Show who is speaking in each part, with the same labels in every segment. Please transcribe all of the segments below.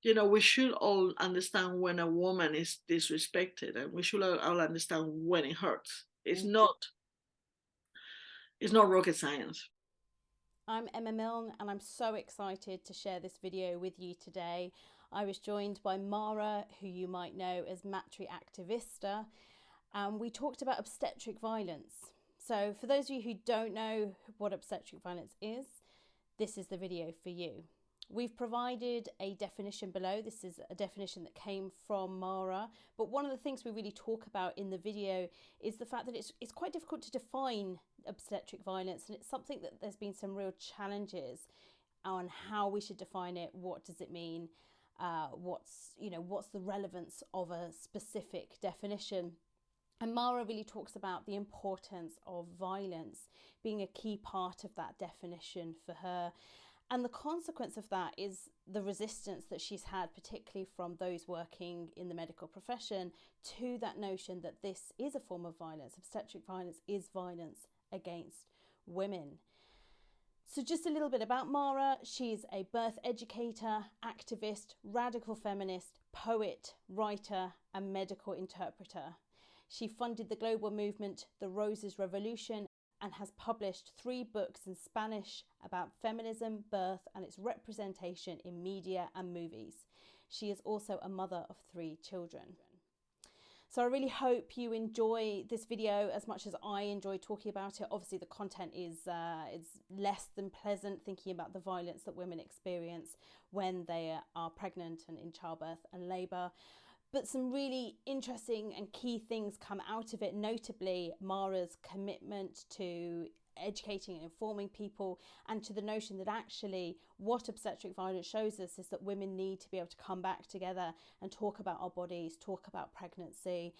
Speaker 1: we should all understand when a woman is disrespected, and we should all understand when it hurts.
Speaker 2: Mm.
Speaker 1: It's not rocket science.
Speaker 2: I'm Emma Milne, and I'm so excited to share this video with you today. I was joined by Mara, who you might know as Matriactivista, and we talked about obstetric violence. So, for those of you who don't know what obstetric violence is, this is the video for you. We've provided a definition below. This is a definition that came from Mara. But one of the things we really talk about in the video is the fact that it's quite difficult to define obstetric violence, and it's something that there's been some real challenges on how we should define it. What does it mean? What's the relevance of a specific definition? And Mara really talks about the importance of violence being a key part of that definition for her. And the consequence of that is the resistance that she's had, particularly from those working in the medical profession, to that notion that this is a form of violence. Obstetric violence is violence against women. So, just a little bit about Mara. She's a birth educator, activist, radical feminist, poet, writer, and medical interpreter. She funded the global movement, the Roses Revolution, and has published 3 books in Spanish about feminism, birth, and its representation in media and movies. She is also a mother of 3 children. So I really hope you enjoy this video as much as I enjoy talking about it. Obviously, the content is less than pleasant, thinking about the violence that women experience when they are pregnant and in childbirth and labour. But some really interesting and key things come out of it, notably Mara's commitment to educating and informing people, and to the notion that actually what obstetric violence shows us is that women need to be able to come back together and talk about our bodies, talk about pregnancy.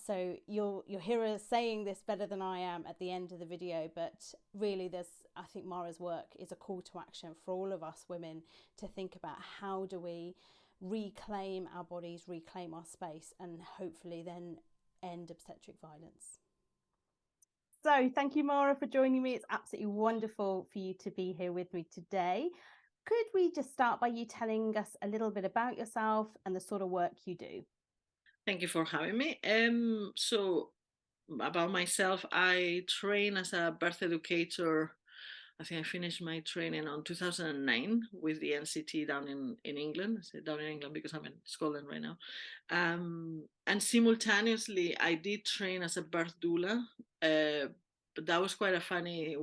Speaker 2: So you'll hear us saying this better than I am at the end of the video, but really I think Mara's work is a call to action for all of us women to think about how do we reclaim our bodies, reclaim our space, and hopefully then end obstetric violence. So, thank you, Mara, for joining me. It's absolutely wonderful for you to be here with me today. Could we just start by you telling us a little bit about yourself and the sort of work you do?
Speaker 1: Thank you for having me. So about myself, I train as a birth educator. I think I finished my training on 2009 with the NCT down in England. I say down in England because I'm in Scotland right now. And simultaneously, I did train as a birth doula. But that was quite a funny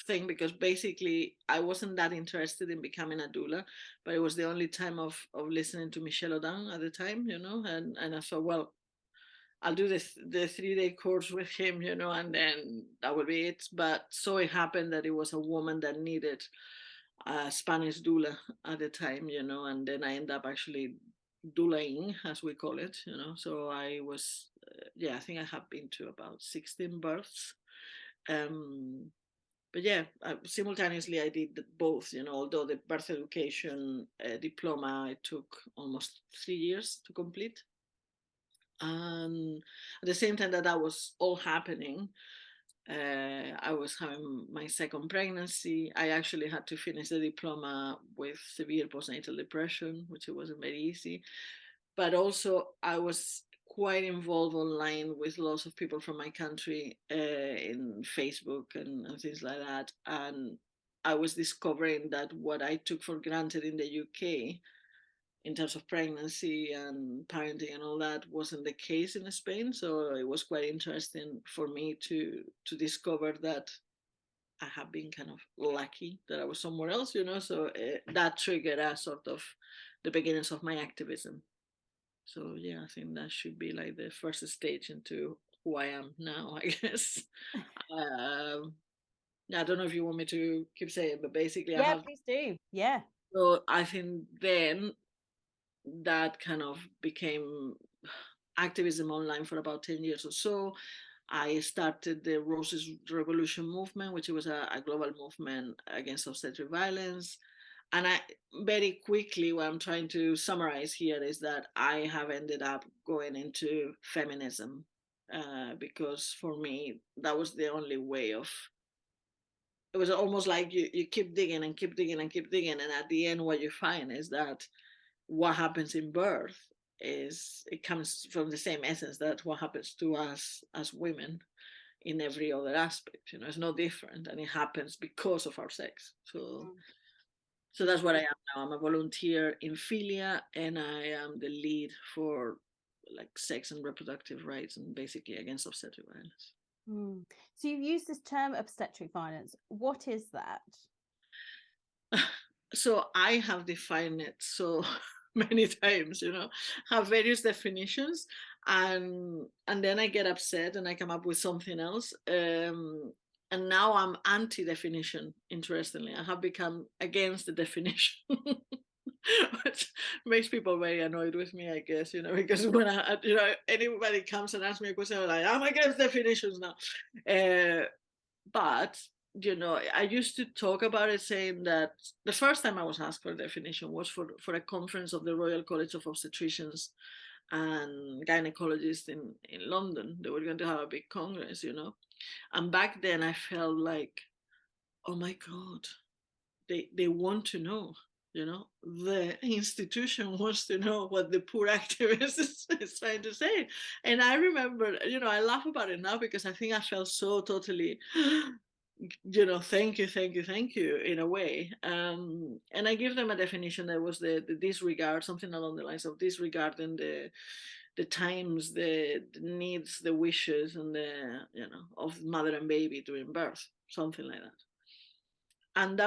Speaker 1: thing because basically I wasn't that interested in becoming a doula, but it was the only time of listening to Michel Audin at the time, and I thought, well, I'll do the 3-day course with him, and then that would be it. But so it happened that it was a woman that needed a Spanish doula at the time, and then I ended up actually doulaing, as we call it, So I was, I think I have been to about 16 births. Um, but yeah, simultaneously I did both, although the birth education diploma, it took almost 3 years to complete. And at the same time that was all happening, I was having my second pregnancy. I actually had to finish the diploma with severe postnatal depression, which it wasn't very easy. But also, I was quite involved online with lots of people from my country in Facebook and things like that. And I was discovering that what I took for granted in the UK in terms of pregnancy and parenting and all that wasn't the case in Spain. So it was quite interesting for me to discover that I have been kind of lucky that I was somewhere else, So that triggered a sort of the beginnings of my activism. So yeah, I think that should be like the first stage into who I am now, I guess. Um, I don't know if you want me to keep saying, but basically I
Speaker 2: Yeah,
Speaker 1: have.
Speaker 2: please do. Yeah.
Speaker 1: So I think then that kind of became activism online for about 10 years or so. I started the Roses Revolution movement, which was a global movement against obstetric violence. And I very quickly, what I'm trying to summarize here is that I have ended up going into feminism because for me, that was the only way of. It was almost like you keep digging and keep digging and keep digging. And at the end, what you find is that what happens in birth it comes from the same essence that what happens to us as women in every other aspect. It's no different, and it happens because of our sex. So that's what I am now. I'm a volunteer in Philia, and I am the lead for like sex and reproductive rights, and basically against obstetric violence.
Speaker 2: So you've used this term obstetric violence. What is that?
Speaker 1: So I have defined it so many times, have various definitions, and then I get upset and I come up with something else. And now I'm anti-definition. Interestingly, I have become against the definition. Which makes people very annoyed with me, I guess, because when anybody comes and asks me a question, I'm like, I'm against definitions now. But I used to talk about it, saying that the first time I was asked for a definition was for a conference of the Royal College of Obstetricians and Gynecologists in London. They were going to have a big congress, and back then I felt like, oh my God, they want to know. The institution wants to know what the poor activist is trying to say. And I remember, I laugh about it now because I think I felt so totally, thank you, in a way. And I give them a definition that was the disregard, something along the lines of disregarding the times, the needs, the wishes, and of mother and baby during birth, something like that. And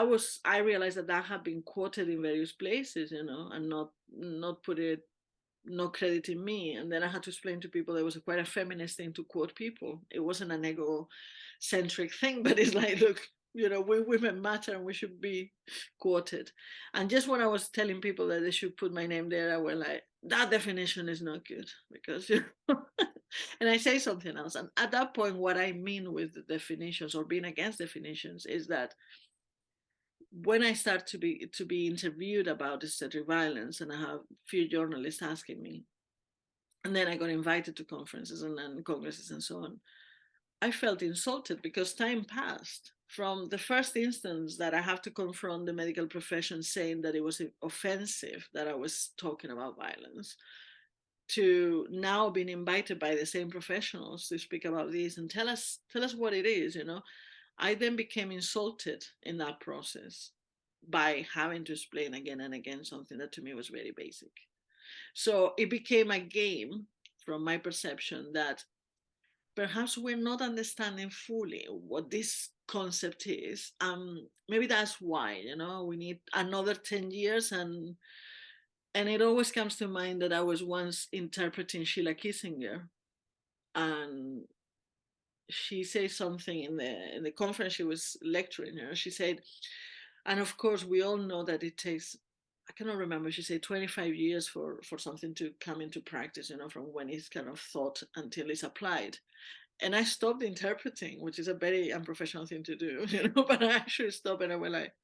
Speaker 1: I realized that had been quoted in various places, and not put it, no credit in me. And then I had to explain to people that it was quite a feminist thing to quote people. It wasn't an egocentric thing, but it's like, look, we women matter and we should be quoted. And just when I was telling people that they should put my name there, I was like, that definition is not good, because and I say something else. And at that point, what I mean with the definitions or being against definitions is that when I start to be interviewed about obstetric violence, and I have a few journalists asking me, and then I got invited to conferences and congresses and so on, I felt insulted because time passed from the first instance that I have to confront the medical profession saying that it was offensive that I was talking about violence, to now being invited by the same professionals to speak about this and tell us what it is. I then became insulted in that process by having to explain again and again something that to me was very basic. So it became a game, from my perception, that perhaps we're not understanding fully what this concept is. Maybe that's why, we need another 10 years. And it always comes to mind that I was once interpreting Sheila Kissinger, and she said something in the conference she was lecturing her. She said, and of course we all know that it takes, I cannot remember, she said 25 years for something to come into practice, from when it's kind of thought until it's applied. And I stopped interpreting, which is a very unprofessional thing to do, but I actually stopped and I went like,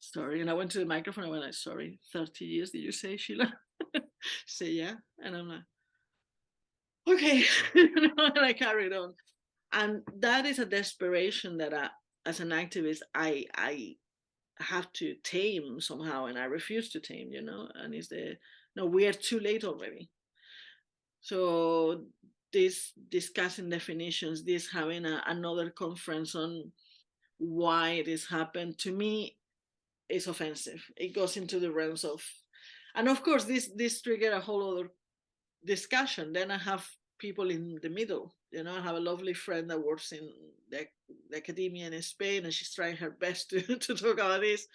Speaker 1: sorry. And I went to the microphone and I went like, sorry, 30 years, did you say, Sheila? Say, yeah. And I'm like, okay. And I carried on. And that is a desperation that as an activist, I have to tame somehow, and I refuse to tame, and it's no, we are too late already. So this discussing definitions, this having another conference on why this happened, to me is offensive. It goes into the realms of, and of course this triggered a whole other discussion. Then I have people in the middle. I have a lovely friend that works in the academia in Spain, and she's trying her best to talk about this,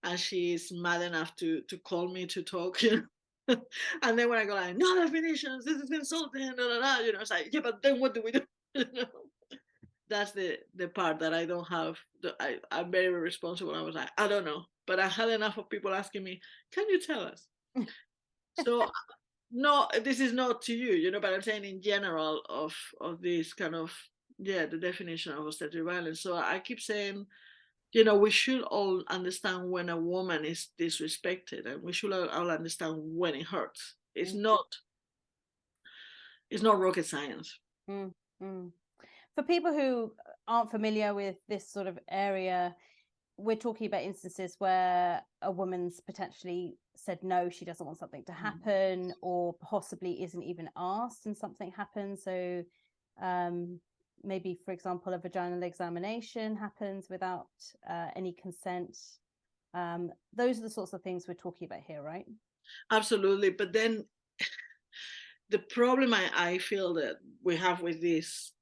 Speaker 1: and she's mad enough to call me to talk. And then when I go like, no definitions, this is insulting, it's like, yeah, but then what do we do? That's the part that I don't have. I'm very responsible. I was like, I don't know, but I had enough of people asking me, can you tell us? So no, this is not to you, but I'm saying in general of this kind of, the definition of obstetric violence. So I keep saying, we should all understand when a woman is disrespected, and we should all understand when it hurts. It's not rocket science.
Speaker 2: For people who aren't familiar with this sort of area, we're talking about instances where a woman's potentially said no, she doesn't want something to happen, or possibly isn't even asked and something happens. So maybe, for example, a vaginal examination happens without any consent. Those are the sorts of things we're talking about here, right?
Speaker 1: Absolutely. But then the problem I feel that we have with this,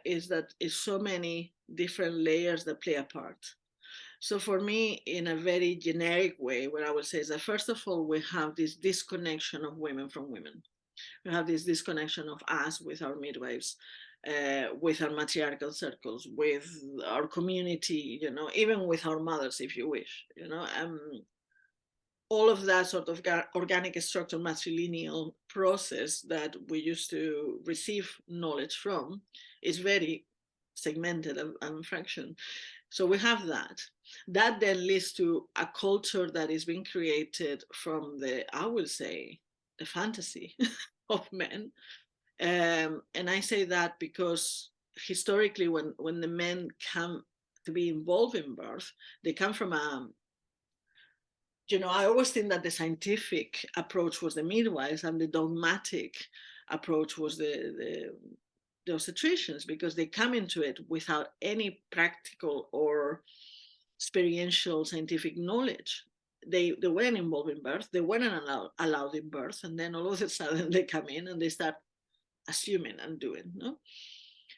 Speaker 1: is that it's so many different layers that play a part. So for me, in a very generic way, what I would say is that first of all, we have this disconnection of women from women. We have this disconnection of us with our midwives, with our matriarchal circles, with our community, even with our mothers, if you wish, all of that sort of organic structure matrilineal process that we used to receive knowledge from is very segmented and fractioned. So we have that. That then leads to a culture that is being created from I will say, the fantasy of men. And I say that because historically, when the men come to be involved in birth, they come from I always think that the scientific approach was the midwives and the dogmatic approach was the obstetricians, because they come into it without any practical or experiential scientific knowledge. They weren't involved in birth, they weren't allowed in birth, and then all of a sudden they come in and they start assuming and doing. No?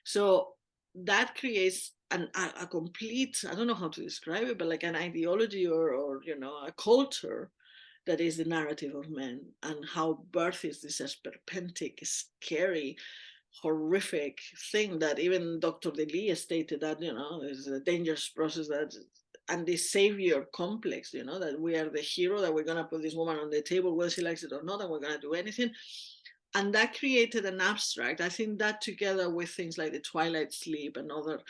Speaker 1: So that creates a complete, I don't know how to describe it, but like an ideology or a culture that is the narrative of men, and how birth is this esperpentic, scary, horrific thing that even Dr. DeLee stated that, is a dangerous process, and this savior complex, that we are the hero, that we're going to put this woman on the table, whether she likes it or not, and we're going to do anything. And that created an abstract. I think that together with things like the twilight sleep and other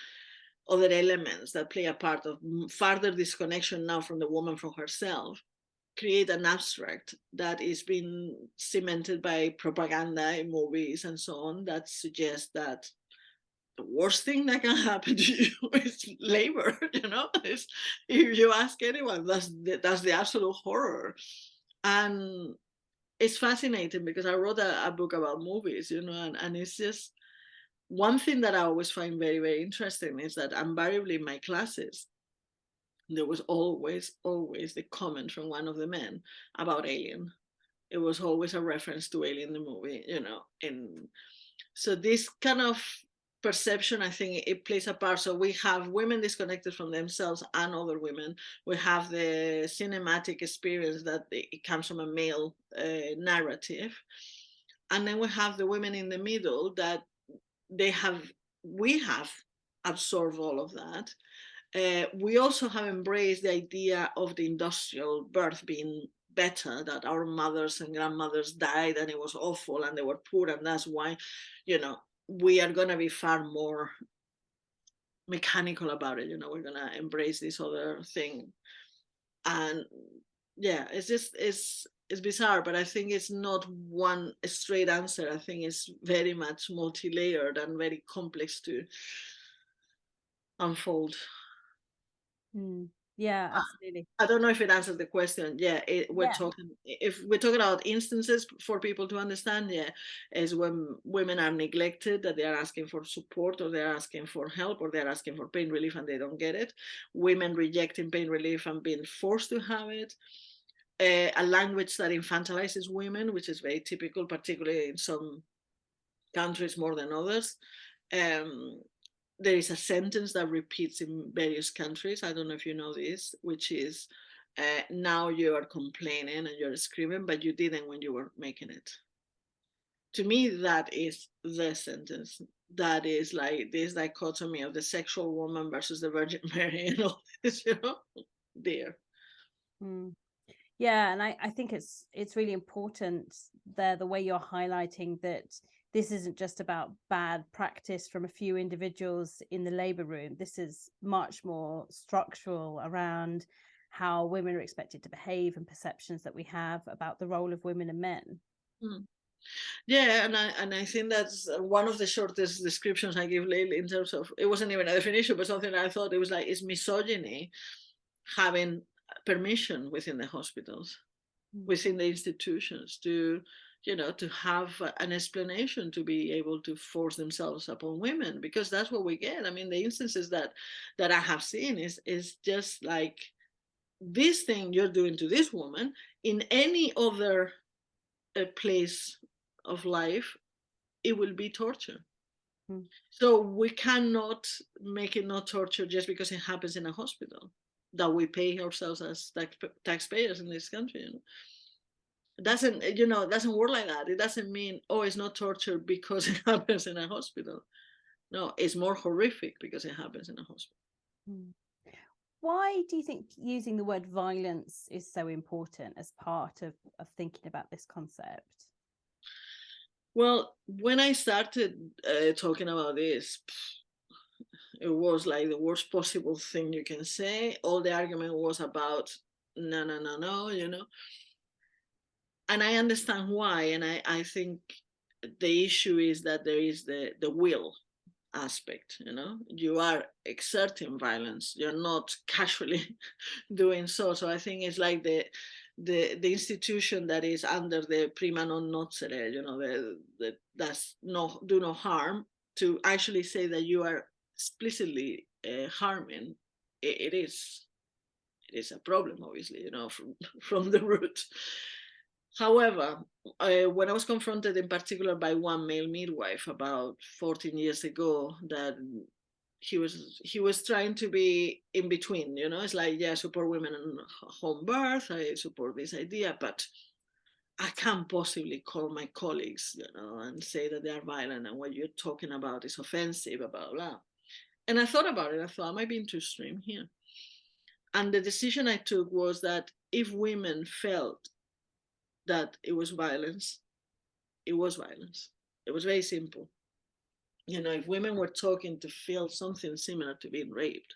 Speaker 1: elements that play a part of further disconnection now from the woman from herself, create an abstract that is being cemented by propaganda in movies and so on, that suggests that the worst thing that can happen to you is labor. If you ask anyone, that's the absolute horror. And it's fascinating because I wrote a book about movies, and it's just one thing that I always find very, very interesting is that invariably in my classes, there was always the comment from one of the men about Alien. It was always a reference to Alien the movie, and so this kind of perception, I think it plays a part. So we have women disconnected from themselves and other women. We have the cinematic experience that it comes from a male narrative, and then we have the women in the middle that we have absorbed all of that. We also have embraced the idea of the industrial birth being better, that our mothers and grandmothers died and it was awful and they were poor, and that's why we are going to be far more mechanical about it. We're going to embrace this other thing. And yeah, it's bizarre, but I think it's not one straight answer. I think it's very much multi-layered and very complex to unfold.
Speaker 2: Yeah, absolutely.
Speaker 1: I don't know if it answers the question. Yeah, we're
Speaker 2: Yeah.
Speaker 1: talking, if we're talking about instances for people to understand, yeah, is when women are neglected, that they are asking for support, or they're asking for help, or they're asking for pain relief and they don't get it. Women rejecting pain relief and being forced to have it. A language that infantilizes women, which is very typical, particularly in some countries more than others. There is a sentence that repeats in various countries. I don't know if you know this, which is, now you are complaining and you're screaming, but you didn't when you were making it. To me, that is the sentence. That is like this dichotomy of the sexual woman versus the Virgin Mary and all this, there.
Speaker 2: Yeah, and I think it's really important there, the way you're highlighting that this isn't just about bad practice from a few individuals in the labor room. This is much more structural around how women are expected to behave and perceptions that we have about the role of women and men.
Speaker 1: Yeah, and I think that's one of the shortest descriptions I give lately in terms of, it wasn't even a definition, but something I thought it was like, is misogyny having permission within the hospitals, within the institutions, to, you know, to have an explanation, to be able to force themselves upon women, because that's what we get. I mean, the instances that I have seen is just like, this thing you're doing to this woman in any other place of life, it will be torture.
Speaker 2: Mm.
Speaker 1: So we cannot make it not torture just because it happens in a hospital that we pay ourselves as taxpayers in this country. You know? It doesn't, you know, it doesn't work like that. It doesn't mean, oh, it's not torture because it happens in a hospital. No, it's more horrific because it happens in a hospital.
Speaker 2: Mm. Why do you think using the word violence is so important as part of thinking about this concept?
Speaker 1: Well, when I started talking about this, it was like the worst possible thing you can say. All the argument was about no, no, no, no, you know. And I understand why. And I think the issue is that there is the will aspect, you know. You are exerting violence. You're not casually doing so. So I think it's like the institution that is under the prima non nocere, you know, the that's no do no harm, to actually say that you are explicitly harming, it is a problem, obviously, you know, from from the root. However, when I was confronted in particular by one male midwife about 14 years ago, that he was trying to be in between, you know, it's like, yeah, I support women in home birth, I support this idea, but I can't possibly call my colleagues, you know, and say that they are violent and what you're talking about is offensive, blah, blah, blah. And I thought about it. I thought, am I being too extreme here? And the decision I took was that if women felt that it was violence, it was violence. It was very simple. You know, if women were talking to feel something similar to being raped,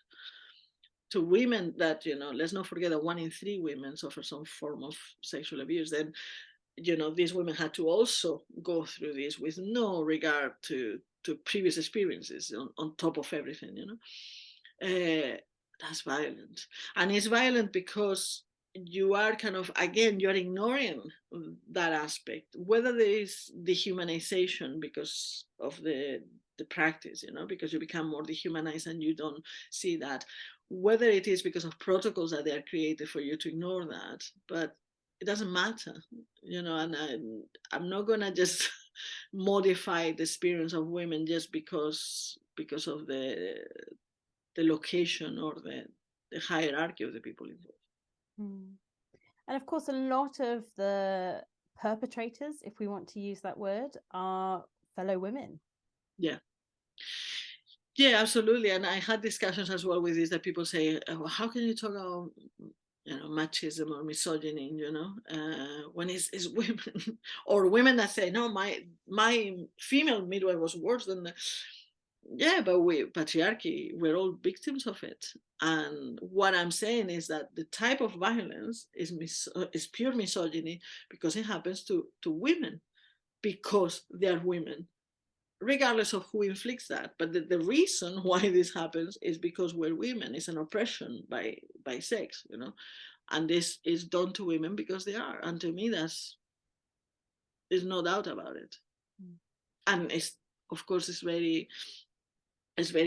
Speaker 1: to women that, you know, let's not forget that 1 in 3 women suffer some form of sexual abuse, then, you know, these women had to also go through this with no regard to previous experiences on top of everything, you know. That's violent. And it's violent because you are kind of, again, you're ignoring that aspect, whether there is dehumanization because of the practice, you know, because you become more dehumanized and you don't see that, whether it is because of protocols that they are created for you to ignore that, but it doesn't matter, you know. And I'm not gonna just modify the experience of women just because of the location or the hierarchy of the people involved.
Speaker 2: Mm. And of course, a lot of the perpetrators, if we want to use that word, are fellow women.
Speaker 1: Yeah. Yeah, absolutely. And I had discussions as well with this, that people say, oh, how can you talk about, you know, machismo or misogyny, you know, when it's women or women that say, no, my female midwife was worse than the, yeah, but we patriarchy, we're all victims of it. And what I'm saying is that the type of violence is pure misogyny because it happens to women, because they are women, regardless of who inflicts that. But the reason why this happens is because we're women. It's an oppression by sex, you know, and this is done to women because they are. And to me, there's no doubt about it. Mm. And it's, of course, it's very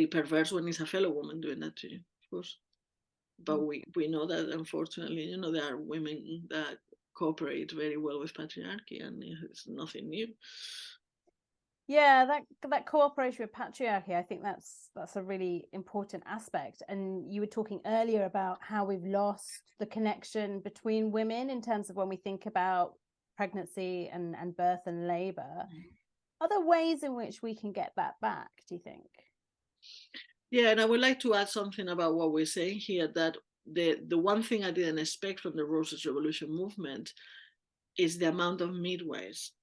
Speaker 1: perverse when it's a fellow woman doing that to you, of course. But we know that, unfortunately, you know, there are women that cooperate very well with patriarchy, and it's nothing new.
Speaker 2: Yeah, that cooperation with patriarchy, I think that's a really important aspect. And you were talking earlier about how we've lost the connection between women in terms of when we think about pregnancy and birth and labor. Are there ways in which we can get that back, do you think?
Speaker 1: Yeah, and I would like to add something about what we're saying here, that the one thing I didn't expect from the Roses Revolution movement is the amount of midwives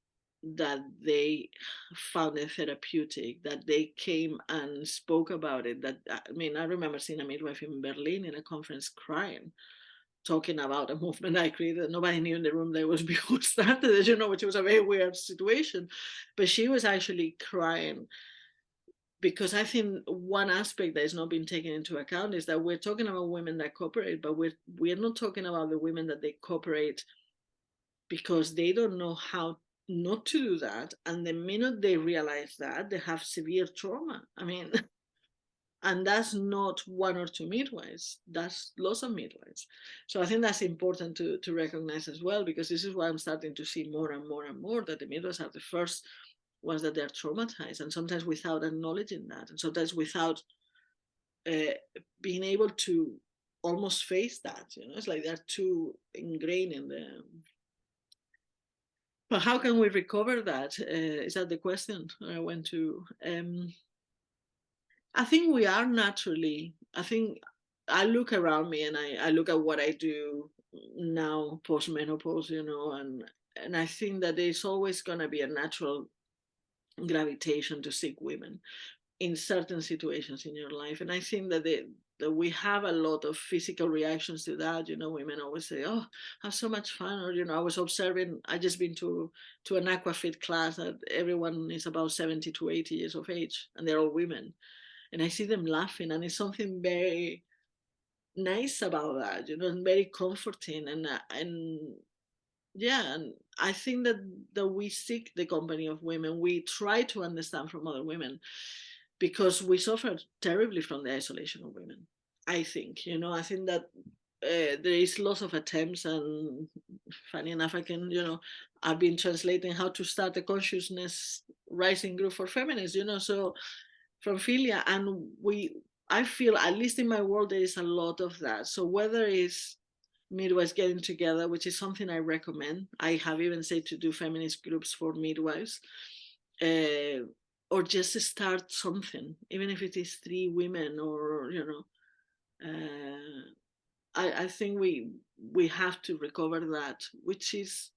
Speaker 1: that they found it therapeutic, that they came and spoke about it. That, I mean, I remember seeing a midwife in Berlin in a conference crying, talking about a movement I created. Nobody knew in the room that it was me who started it, which was a very weird situation. But she was actually crying, because I think one aspect that is not being taken into account is that we're talking about women that cooperate, but we're not talking about the women that they cooperate because they don't know how not to do that. And the minute they realize that, they have severe trauma. I mean, and that's not one or two midwives, that's lots of midwives. So I think that's important to recognize as well, because this is what I'm starting to see more and more and more, that the midwives are the first ones that they're traumatized, and sometimes without acknowledging that, and sometimes without being able to almost face that. It's like they're too ingrained in the. But how can we recover that? Is that the question I went to? I think we are naturally. I think I look around me and I look at what I do now, post menopause, and I think that there's always going to be a natural gravitation to seek women in certain situations in your life. And I think that that we have a lot of physical reactions to that. Women always say, "Oh, have so much fun," or I was observing. I just been to an aquafit class that everyone is about 70 to 80 years of age, and they're all women, and I see them laughing, and it's something very nice about that, and very comforting, and yeah, and I think that we seek the company of women. We try to understand from other women, because we suffer terribly from the isolation of women. I think, I think that there is lots of attempts, and funny enough, I've been translating how to start a consciousness rising group for feminists, so from Philia, and I feel, at least in my world, there is a lot of that. So whether it's midwives getting together, which is something I recommend. I have even said to do feminist groups for midwives, or just to start something, even if it is 3 women, or I think we have to recover that, which is,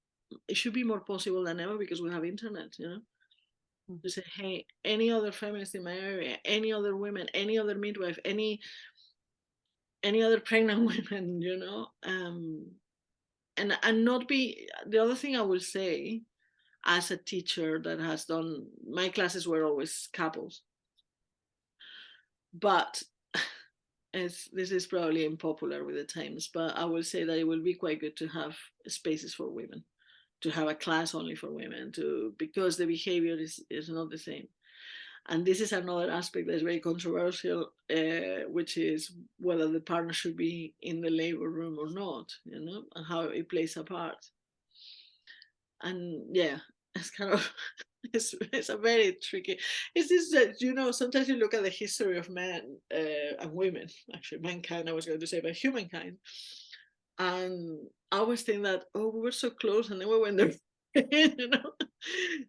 Speaker 1: it should be more possible than ever, because we have internet, to say, hey, any other feminist in my area, any other women, any other midwife, any other pregnant women, and not be. The other thing I will say, as a teacher that has done, my classes were always couples, but this is probably unpopular with the times, but I will say that it will be quite good to have spaces for women, to have a class only for women, because the behavior is not the same. And this is another aspect that's very controversial, which is whether the partner should be in the labor room or not, and how it plays a part. And yeah, it's kind of, it's a very tricky. It's this that, sometimes you look at the history of men and women, actually mankind, I was going to say, but humankind, and I always think that, oh, we were so close, and then we went there,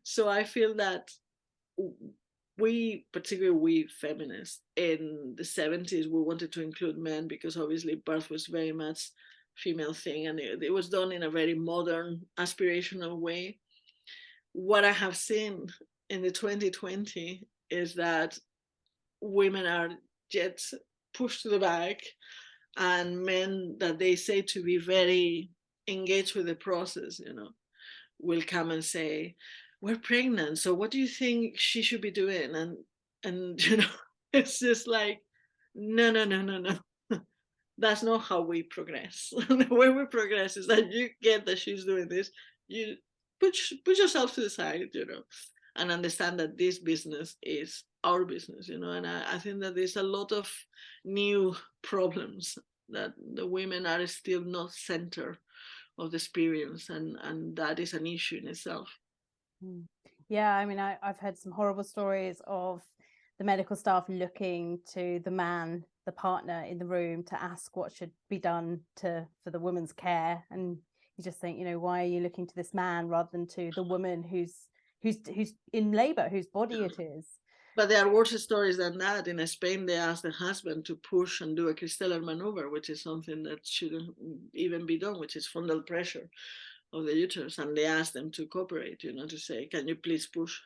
Speaker 1: So I feel that particularly we feminists in the 70s, we wanted to include men, because obviously birth was very much female thing, and it was done in a very modern, aspirational way. What I have seen in the 2020 is that women are just pushed to the back, and men that they say to be very engaged with the process, will come and say, we're pregnant, so what do you think she should be doing? And it's just like, no. That's not how we progress. The way we progress is that you get that she's doing this, you put yourself to the side, and understand that this business is our business, and I think that there's a lot of new problems, that the women are still not center of the experience, and that is an issue in itself.
Speaker 2: Yeah, I mean, I've heard some horrible stories of the medical staff looking to the man, the partner in the room, to ask what should be done for the woman's care, and you just think, why are you looking to this man rather than to the woman who's in labor, whose body it is?
Speaker 1: But there are worse stories than that. In Spain, they asked the husband to push and do a Christeller maneuver, which is something that shouldn't even be done, which is fundal pressure of the uterus. And they asked them to cooperate, to say, can you please push?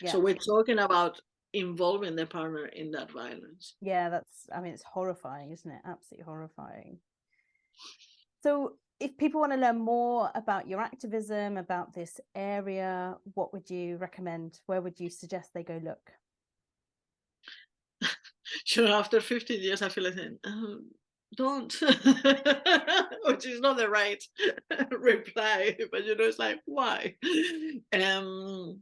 Speaker 1: Yeah. So we're talking about involving the partner in that violence.
Speaker 2: Yeah, it's horrifying, isn't it? Absolutely horrifying. So if people want to learn more about your activism, about this area, what would you recommend? Where would you suggest they go look?
Speaker 1: Sure, after 15 years, I feel like saying, don't, which is not the right reply, but it's like, why? Um,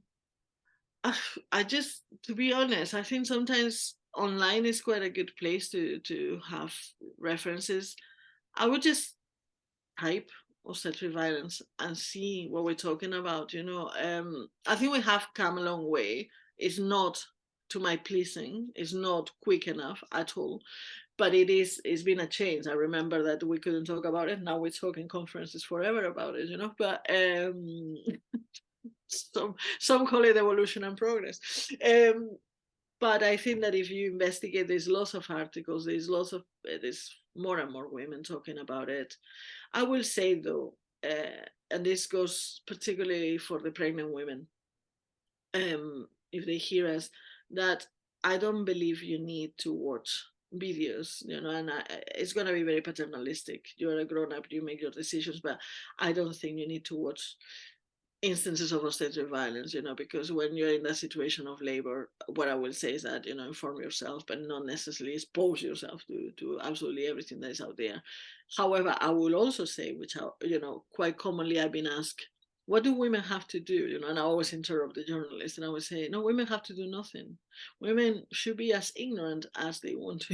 Speaker 1: I just, to be honest, I think sometimes online is quite a good place to have references. I would just type obstetric violence and see what we're talking about. I think we have come a long way. It's not to my pleasing. It's not quick enough at all, but it's been a change. I remember that we couldn't talk about it. Now we're talking conferences forever about it. But some call it evolution and progress. But I think that if you investigate, there's lots of articles, there's more and more women talking about it. I will say though, and this goes particularly for the pregnant women, if they hear us, that I don't believe you need to watch videos, and it's going to be very paternalistic. You're a grown up, you make your decisions, but I don't think you need to watch instances of obstetric violence, because when you're in that situation of labor, what I will say is that, inform yourself, but not necessarily expose yourself to absolutely everything that is out there. However, I will also say, which, quite commonly I've been asked, what do women have to do? And I always interrupt the journalist and I would say, no, women have to do nothing. Women should be as ignorant as they want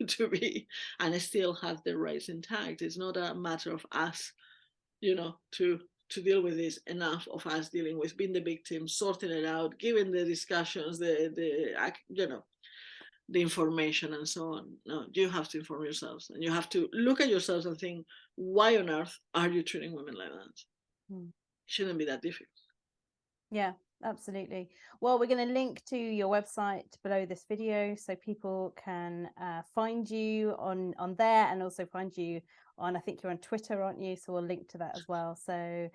Speaker 1: to be and still have their rights intact. It's not a matter of us, to deal with this, enough of us dealing with being the victim, sorting it out, giving the discussions, the information and so on. No, you have to inform yourselves and you have to look at yourselves and think, why on earth are you treating women like that? It shouldn't be that difficult.
Speaker 2: Yeah, absolutely. Well, we're going to link to your website below this video so people can find you on there, and also find you on, I think you're on Twitter, aren't you? So we'll link to that as well. So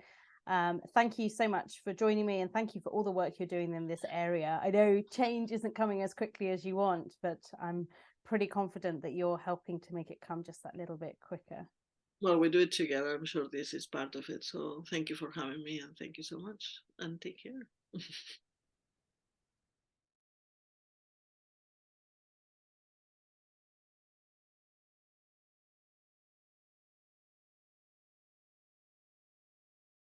Speaker 2: thank you so much for joining me, and thank you for all the work you're doing in this area. I know change isn't coming as quickly as you want, but I'm pretty confident that you're helping to make it come just that little bit quicker.
Speaker 1: Well, we do it together. I'm sure this is part of it. So thank you for having me and thank you so much and take care.